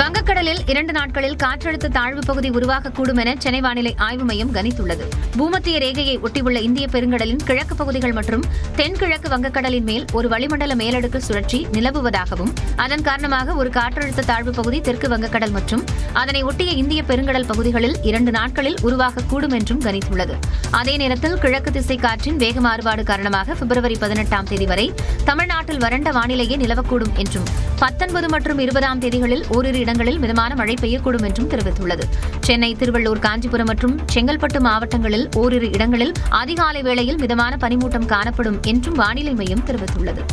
வங்கக்கடலில் 2 நாட்களில் காற்றழுத்த தாழ்வு பகுதி உருவாகக்கூடும் என சென்னை வானிலை ஆய்வு மையம் கணித்துள்ளது. பூமத்திய ரேகையை ஒட்டியுள்ள இந்திய பெருங்கடலின் கிழக்கு பகுதிகள் மற்றும் தென்கிழக்கு வங்கக்கடலின் மேல் ஒரு வளிமண்டல மேலடுக்கு சுழற்சி நிலவுவதாகவும், அதன் காரணமாக ஒரு காற்றழுத்த தாழ்வு பகுதி தெற்கு வங்கக்கடல் மற்றும் அதனை ஒட்டிய இந்திய பெருங்கடல் பகுதிகளில் 2 நாட்களில் உருவாகக்கூடும் என்றும் கணித்துள்ளது. அதே நேரத்தில் கிழக்கு திசை காற்றின் வேக மாறுபாடு காரணமாக பிப்ரவரி 18ஆம் தேதி வரை தமிழ்நாட்டில் வறண்ட வானிலையே நிலவக்கூடும் என்றும், 19 மற்றும் 20ஆம் தேதிகளில் ஓரிரு இடங்களில் மிதமான மழை பெய்யக்கூடும் என்றும் தெரிவித்துள்ளது. சென்னை, திருவள்ளூர், காஞ்சிபுரம் மற்றும் செங்கல்பட்டு மாவட்டங்களில் ஓரிரு இடங்களில் அதிகாலை வேளையில் மிதமான பனிமூட்டம் காணப்படும் என்றும் வானிலை மையம் தெரிவித்துள்ளது.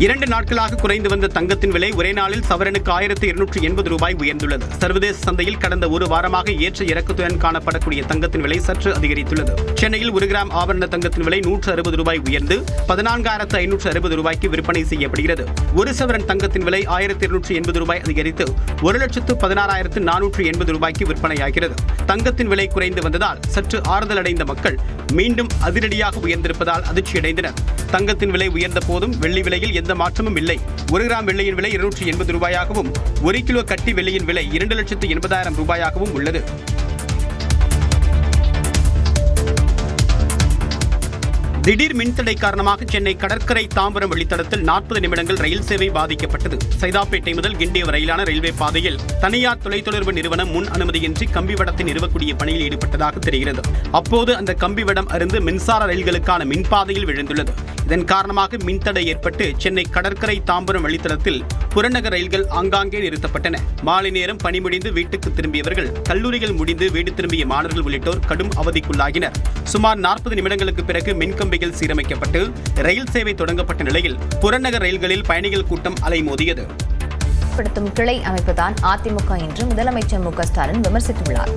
2 நாட்களாக குறைந்து வந்த தங்கத்தின் விலை ஒரே நாளில் சவரனுக்கு 1280 ரூபாய் உயர்ந்துள்ளது. சர்வதேச சந்தையில் கடந்த ஒரு வாரமாக ஏற்ற இறக்கத்துடன் காணப்படக்கூடிய தங்கத்தின் விலை சற்று அதிகரித்துள்ளது. சென்னையில் 1 கிராம் ஆபரண தங்கத்தின் விலை 160 ரூபாய் உயர்ந்து 14,560 ரூபாய்க்கு விற்பனை செய்யப்படுகிறது. 1 சவரன் தங்கத்தின் விலை 1,280 ரூபாய் அதிகரித்து 1,16,480 ரூபாய்க்கு விற்பனையாகிறது. தங்கத்தின் விலை குறைந்து வந்ததால் சற்று ஆறுதல் அடைந்த மக்கள் மீண்டும் அதிரடியாக உயர்ந்திருப்பதால் அதிர்ச்சியடைந்தனர். தங்கத்தின் விலை உயர்ந்த போதும் வெள்ளி விலையில் எந்த மாற்றமும் இல்லை. 1 கிராம் வெள்ளியின் விலை 280 ரூபாயாகவும் 1 கிலோ கட்டி வெள்ளியின் விலை 2,80,000 ரூபாயாகவும் உள்ளது. திடீர் மின்தடை காரணமாக சென்னை கடற்கரை தாம்பரம் வழித்தடத்தில் 40 நிமிடங்கள் ரயில் சேவை பாதிக்கப்பட்டது. சைதாப்பேட்டை முதல் கிண்டி வரையிலான ரயில்வே பாதையில் தனியார் தொலைத்தொடர்பு நிறுவனம் முன் அனுமதியின்றி கம்பிவடத்தை நிறுவக்கூடிய பணியில் ஈடுபட்டதாக தெரிகிறது. அப்போது அந்த கம்பிவடம் அருந்து மின்சார ரயில்களுக்கான மின்பாதையில் விழுந்துள்ளது. இதன் காரணமாக மின்தடை ஏற்பட்டு சென்னை கடற்கரை தாம்பரம் வழித்தடத்தில் புறநகர் ரயில்கள் ஆங்காங்கே நிறுத்தப்பட்டன. மாலை நேரம் பணி முடிந்து வீட்டுக்கு திரும்பியவர்கள், கல்லூரிகள் முடிந்து வீடு திரும்பிய மாணவர்கள் உள்ளிட்டோர் கடும் அவதிக்குள்ளாகினர். சுமார் 40 நிமிடங்களுக்கு பிறகு மின்கம்பிகள் சீரமைக்கப்பட்டு ரயில் சேவை தொடங்கப்பட்ட நிலையில் புறநகர் ரயில்களில் பயணிகள் கூட்டம் அலைமோதியது. கிளை அமைப்புதான் அதிமுக என்று முதலமைச்சர் மு.க. ஸ்டாலின் விமர்சித்துள்ளார்.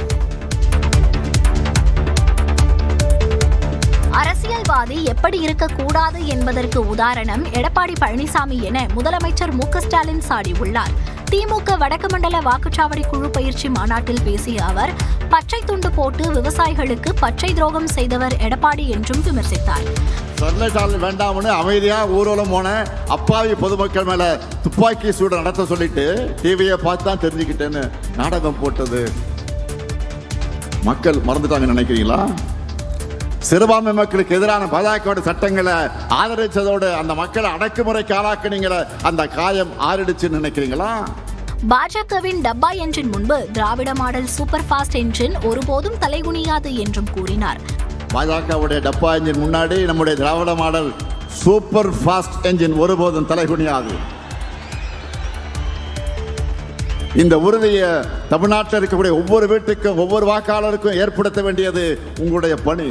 அரசியல்வாதி எப்படி இருக்கக்கூடாது என்பதற்கு உதாரணம் எடப்பாடி பழனிசாமி என முதலமைச்சர் மு.க. ஸ்டாலின் சாடியுள்ளார். திமுக வடக்கு மண்டல வாக்குச்சாவடி குழு பயிற்சி மாநாட்டில் பேசிய அவர், பச்சை துண்டு போட்டு விவசாயிகளுக்கு பச்சை துரோகம் செய்தவர் எடப்பாடி என்றும் விமர்சித்தார். வேண்டாம்னு அமைதியா ஊர்வலம் போன அப்பாவி பொதுமக்கள் மேல துப்பாக்கி சூடு நடத்த சொல்லிட்டு டிவியை பார்த்து தான் தெரிஞ்சுக்கிட்டேன்னு நாடகம் போட்டது மக்கள் மறந்துட்டாங்க நினைக்கிறீங்களா? சிறுபான்மை மக்களுக்கு எதிரான பாஜக சட்டங்களை ஆதரிச்சதோடு அந்த மக்களை அடக்குமுறைக்கு ஆளாக்குனீங்களே, அந்த காயம் ஆறிடுச்சுன்னு நினைக்கிறீங்களா? பாஜகவின் டப்பா என்ஜின் முன்பு திராவிட மாடல் சூப்பர் ஃபாஸ்ட் என்ஜின் ஒருபோதும் தலைகுனியாது என்றும் கூறினார். பாஜகவுடைய டப்பா என்ஜின் முன்னாடி நம்முடைய திராவிட மாடல் சூப்பர் ஃபாஸ்ட் என்ஜின் ஒருபோதும் தலைகுனியாது. இந்த உறுதியை தமிழ்நாட்டில் இருக்கக்கூடிய ஒவ்வொரு வீட்டுக்கும் ஒவ்வொரு வாக்காளருக்கும் ஏற்படுத்த வேண்டியது உங்களுடைய பணி.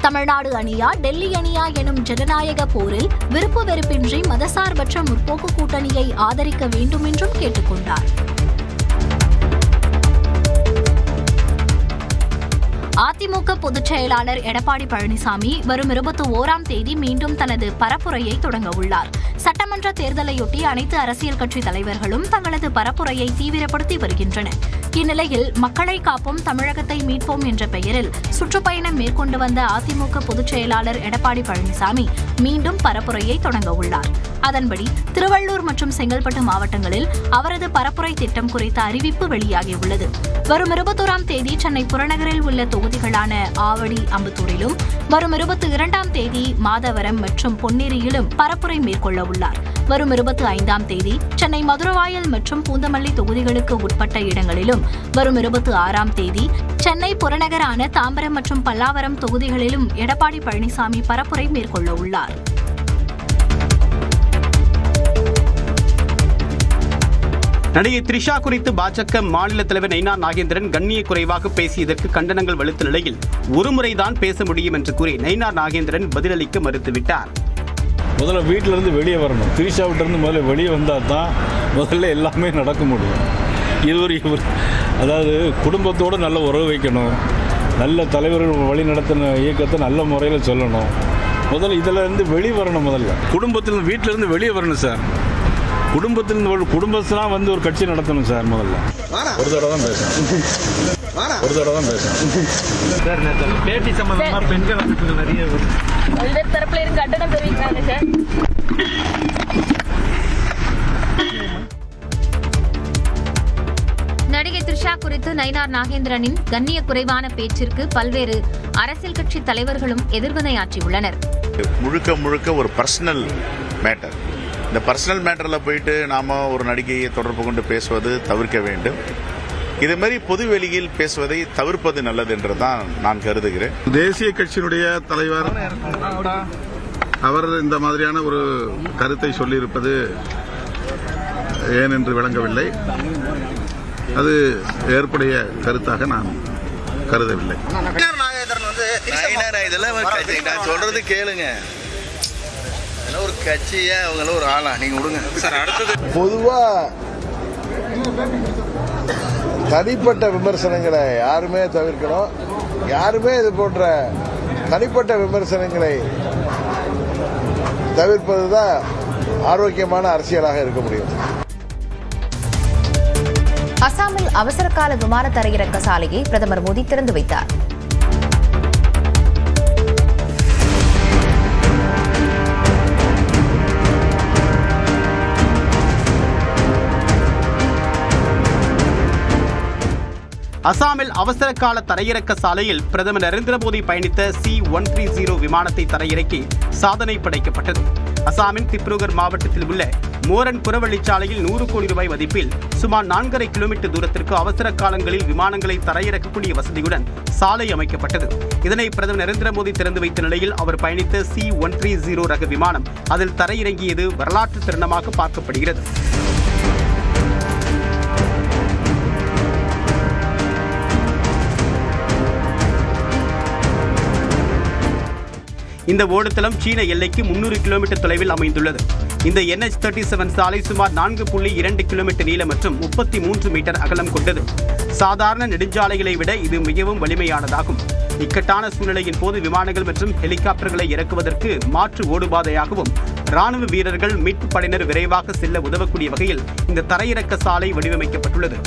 தமிழ்நாடு அணியா டெல்லி அணியா எனும் ஜனநாயக போரில் விருப்பு வெறுப்பின்றி மதசார்பற்ற முற்போக்கு கூட்டணியை ஆதரிக்க வேண்டும் என்றும் கேட்டுக்கொண்டார். அதிமுக பொதுச் செயலாளர் எடப்பாடி பழனிசாமி வரும் 21ஆம் தேதி மீண்டும் தனது பரப்புரையை தொடங்க உள்ளார். சட்டமன்ற தேர்தலையொட்டி அனைத்து அரசியல் கட்சி தலைவர்களும் தங்களது பரப்புரையை தீவிரப்படுத்தி வருகின்றனர். இந்நிலையில் மக்களை காப்போம், தமிழகத்தை மீட்போம் என்ற பெயரில் சுற்றுப்பயணம் மேற்கொண்டு வந்த அதிமுக பொதுச் செயலாளர் எடப்பாடி பழனிசாமி மீண்டும் பரப்புரையை தொடங்க உள்ளார். அதன்படி திருவள்ளூர் மற்றும் செங்கல்பட்டு மாவட்டங்களில் அவரது பரப்புரை திட்டம் குறித்த அறிவிப்பு வெளியாகியுள்ளது. வரும் 21ஆம் தேதி சென்னை புறநகரில் உள்ள தொகுதிகளான ஆவடி, அம்பத்தூரிலும், வரும் 22ஆம் தேதி மாதவரம் மற்றும் பொன்னேரியிலும் பரப்புரை மேற்கொள்ள உள்ளார். வரும் 25ஆம் தேதி சென்னை மதுரவாயல் மற்றும் பூந்தமல்லி தொகுதிகளுக்கு உட்பட்ட இடங்களிலும், வரும் 26ஆம் தேதி சென்னை புறநகரான தாம்பரம் மற்றும் பல்லாவரம் தொகுதிகளிலும் எடப்பாடி பழனிசாமி பரப்புரை மேற்கொள்ள உள்ளார். நடிகை த்ரிஷா குறித்து பாஜக மாநில தலைவர் நயினார் நாகேந்திரன் கண்ணிய குறைவாக பேசியதற்கு கண்டனங்கள் வலுத்த நிலையில் ஒருமுறைதான் பேச முடியும் என்று கூறி நயினார் நாகேந்திரன் பதிலளிக்க மறுத்துவிட்டார். முதல்ல வீட்டிலிருந்து வெளியே வரணும். த்ரிஷா விட்டிருந்து முதல்ல வெளியே வந்தால் தான் முதல்ல எல்லாமே நடக்க முடியும். இவர் அதாவது குடும்பத்தோடு நல்ல உறவு வைக்கணும், நல்ல தலைவர்கள் வழி நடத்தின இயக்கத்தை நல்ல முறையில் சொல்லணும். முதல்ல இதில் இருந்து வெளியே வரணும். முதல்ல குடும்பத்திலிருந்து வீட்டிலேருந்து வெளியே வரணும் சார். குடும்பத்திலாம் வந்து ஒரு கட்சி நடத்தணும் சார். முதல்ல ஒரு தடவை தான் பேசணும். சார் பேட்டி சம்பந்தமா பெண்கள் அமைப்புகள் நிறைய தரப்புல இருந்து கண்டனம் தெரிவிக்கிறாங்க சார். நயினார் நாகேந்திரனின் கண்ணிய குறைவான பேச்சிற்கு பல்வேறு அரசியல் கட்சி தலைவர்களும் எதிர்வினையாற்றியுள்ளனர். முழுக்க ஒரு பர்சனல் மேட்டர். இந்த பர்சனல் மேட்டரில் போயிட்டு நாம் ஒரு நடிகையை தொடர்பு கொண்டு பேசுவது தவிர்க்க வேண்டும். இது மாதிரி பொது வெளியில் பேசுவதை தவிர்ப்பது நல்லது என்று தான் நான் கருதுகிறேன். தேசிய கட்சியினுடைய தலைவர் அவர் இந்த மாதிரியான ஒரு கருத்தை சொல்லியிருப்பது ஏன் என்று விளங்கவில்லை. அது ஏற்புடைய கருத்தாக நான் கருதவில்லை. நான் சொல்றது கேளுங்க. ஒரு கட்சியா அவங்கள ஒரு ஆளா நீங்க விடுங்க சார். அடுத்தது பொதுவா தனிப்பட்ட விமர்சனங்களை யாருமே தவிர்க்கணும். யாருமே இது போன்ற தனிப்பட்ட விமர்சனங்களை தவிர்ப்பதுதான் ஆரோக்கியமான அரசியலாக இருக்க முடியும். அசாமில் அவசரகால விமான தரையிறக்க சாலையை பிரதமர் மோடி திறந்து வைத்தார். அசாமில் அவசர கால தரையிறக்க சாலையில் பிரதமர் நரேந்திர மோடி பயணித்த C-130 விமானத்தை தரையிறக்கி சாதனை படைக்கப்பட்டது. அசாமின் திப்ருகர் மாவட்டத்தில் உள்ள மோரன் புறவழிச்சாலையில் 100 கோடி ரூபாய் மதிப்பில் சுமார் 4.5 கிலோமீட்டர் தூரத்திற்கு அவசர காலங்களில் விமானங்களை தரையிறக்கக்கூடிய வசதியுடன் சாலை அமைக்கப்பட்டது. இதனை பிரதமர் நரேந்திர மோடி திறந்து வைத்த நிலையில் அவர் பயணித்த C-130 ரக விமானம் அதில் தரையிறங்கியது வரலாற்று தருணமாக பார்க்கப்படுகிறது. இந்த ஓடுதளம் சீன எல்லைக்கு 300 கிலோமீட்டர் தொலைவில் அமைந்துள்ளது. இந்த NH-37 சாலை சுமார் 4.2 கிலோமீட்டர் நீளம் மற்றும் 33 மீட்டர் அகலம் கொண்டது. சாதாரண நெடுஞ்சாலைகளை விட இது மிகவும் வலிமையானதாகும். இக்கட்டான சூழ்நிலையின் போது விமானங்கள் மற்றும் ஹெலிகாப்டர்களை இறக்குவதற்கு மாற்று ஓடுபாதையாகவும் ராணுவ வீரர்கள் மீட்பு படையினர் விரைவாக செல்ல உதவக்கூடிய வகையில் இந்த தரையிறக்க சாலை வடிவமைக்கப்பட்டுள்ளது.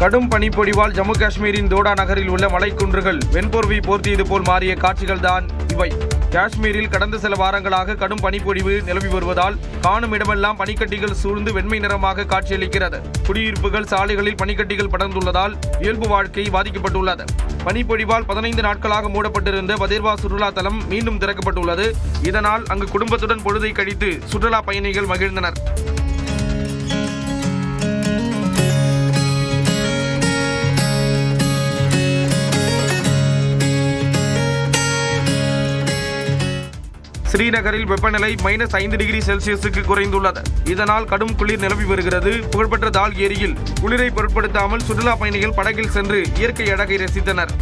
கடும் பனிப்பொழிவால் ஜம்மு காஷ்மீரின் தோடா நகரில் உள்ள மலைக்குன்றுகள் வெண்போர்வை போர்த்தியது போல் மாறிய காட்சிகள் தான் இவை. காஷ்மீரில் கடந்த சில வாரங்களாக கடும் பனிப்பொழிவு நிலவி வருவதால் காணும் இடமெல்லாம் பனிக்கட்டிகள் சூழ்ந்து வெண்மை நிறமாக காட்சியளிக்கிறது. குடியிருப்புகள், சாலைகளில் பனிக்கட்டிகள் படர்ந்துள்ளதால் இயல்பு வாழ்க்கை பாதிக்கப்பட்டுள்ளது. பனிப்பொழிவால் 15 நாட்களாக மூடப்பட்டிருந்த பதேர்வா சுற்றுலா தலம் மீண்டும் திறக்கப்பட்டுள்ளது. இதனால் அங்கு குடும்பத்துடன் பொழுதை கழித்து சுற்றுலா பயணிகள் மகிழ்ந்தனர். ஸ்ரீநகரில் வெப்பநிலை -5 டிகிரி செல்சியஸுக்கு குறைந்துள்ளது. இதனால் கடும் குளிர் நிலவி வருகிறது. புகழ்பெற்ற தால் ஏரியில் குளிரை பொருட்படுத்தாமல் சுற்றுலா பயணிகள் படகில் சென்று இயற்கை அழகை ரசித்தனர்.